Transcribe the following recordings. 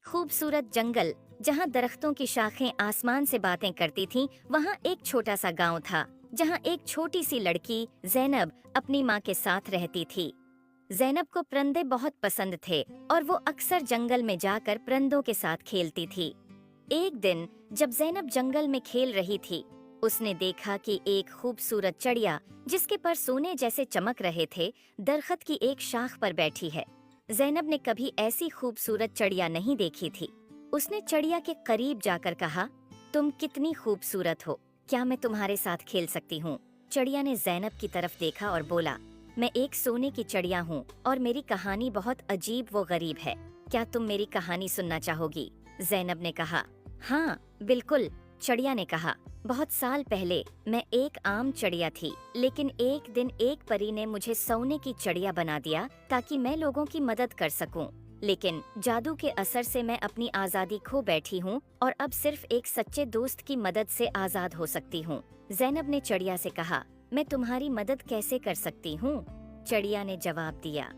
खूबसूरत जंगल जहाँ दरख्तों की शाखें आसमान से बातें करती थीं, वहाँ एक छोटा सा गांव था जहाँ एक छोटी सी लड़की ज़ैनब अपनी माँ के साथ रहती थी। ज़ैनब को परिंदे बहुत पसंद थे और वो अक्सर जंगल में जाकर परिंदों के साथ खेलती थी। एक दिन जब ज़ैनब जंगल में खेल रही थी, उसने देखा कि एक खूबसूरत चिड़िया जिसके पर सोने जैसे चमक रहे थे, दरख्त की एक शाख पर बैठी है। ज़ैनब ने कभी ऐसी खूबसूरत चिड़िया नहीं देखी थी। उसने चिड़िया के करीब जाकर कहा, तुम कितनी खूबसूरत हो, क्या मैं तुम्हारे साथ खेल सकती हूँ? चिड़िया ने ज़ैनब की तरफ देखा और बोला, मैं एक सोने की चिड़िया हूँ और मेरी कहानी बहुत अजीब व गरीब है। क्या तुम मेरी कहानी सुनना चाहोगी? ज़ैनब ने कहा। हाँ बिल्कुल, चिड़िया ने कहा। बहुत साल पहले मैं एक आम चिड़िया थी, लेकिन एक दिन एक परी ने मुझे सोने की चिड़िया बना दिया ताकि मैं लोगों की मदद कर सकूं। लेकिन जादू के असर से मैं अपनी आज़ादी खो बैठी हूँ और अब सिर्फ एक सच्चे दोस्त की मदद से आज़ाद हो सकती हूँ। ज़ैनब ने चिड़िया से कहा, मैं तुम्हारी मदद कैसे कर सकती हूँ? चिड़िया ने जवाब दिया,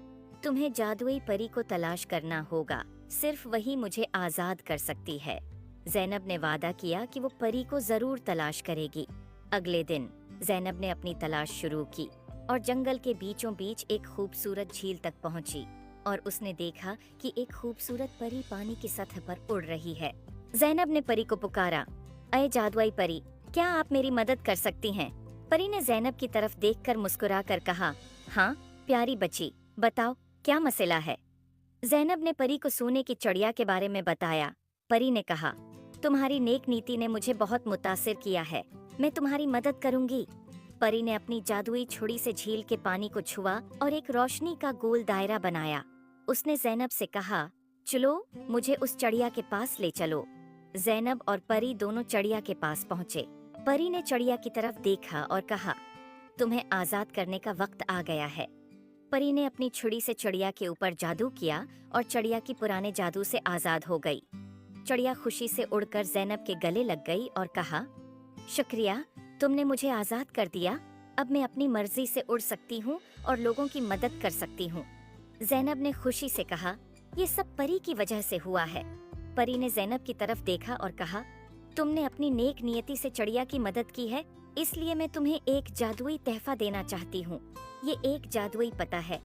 तुम्हें जादुई परी को तलाश करना होगा, सिर्फ वही मुझे आज़ाद कर सकती है। ज़ैनब ने वादा किया कि वो परी को जरूर तलाश करेगी। अगले दिन ज़ैनब ने अपनी तलाश शुरू की और जंगल के बीचों बीच एक खूबसूरत झील तक पहुंची और उसने देखा कि एक खूबसूरत परी पानी की सतह पर उड़ रही है। ज़ैनब ने परी को पुकारा, अये जादुई परी, क्या आप मेरी मदद कर सकती हैं? परी ने ज़ैनब की तरफ देखकर मुस्कुरा कर कहा, हाँ प्यारी बच्ची, बताओ क्या मसला है? ज़ैनब ने परी को सोने की चिड़िया के बारे में बताया। परी ने कहा, तुम्हारी नेक नीति ने मुझे बहुत मुतासिर किया है, मैं तुम्हारी मदद करूंगी। परी ने अपनी जादुई छुरी से झील के पानी को छुआ और एक रोशनी का गोल दायरा बनाया। उसने ज़ैनब से कहा, चलो मुझे उस चिड़िया के पास ले चलो। ज़ैनब और परी दोनों चिड़िया के पास पहुँचे। परी ने चिड़िया की तरफ देखा और कहा, तुम्हें आज़ाद करने का वक्त आ गया है। परी ने अपनी छुरी से चिड़िया के ऊपर जादू किया और चिड़िया की पुराने जादू से आज़ाद हो गई। चिड़िया खुशी से उड़कर ज़ैनब के गले लग गई और कहा, शुक्रिया, तुमने मुझे आज़ाद कर दिया। अब मैं अपनी मर्जी से उड़ सकती हूँ और लोगों की मदद कर सकती हूँ। ज़ैनब ने खुशी से कहा, ये सब परी की वजह से हुआ है। परी ने ज़ैनब की तरफ देखा और कहा, तुमने अपनी नेक नियति से चिड़िया की मदद की है, इसलिए मैं तुम्हें एक जादुई तोहफा देना चाहती हूँ। ये एक जादुई पता है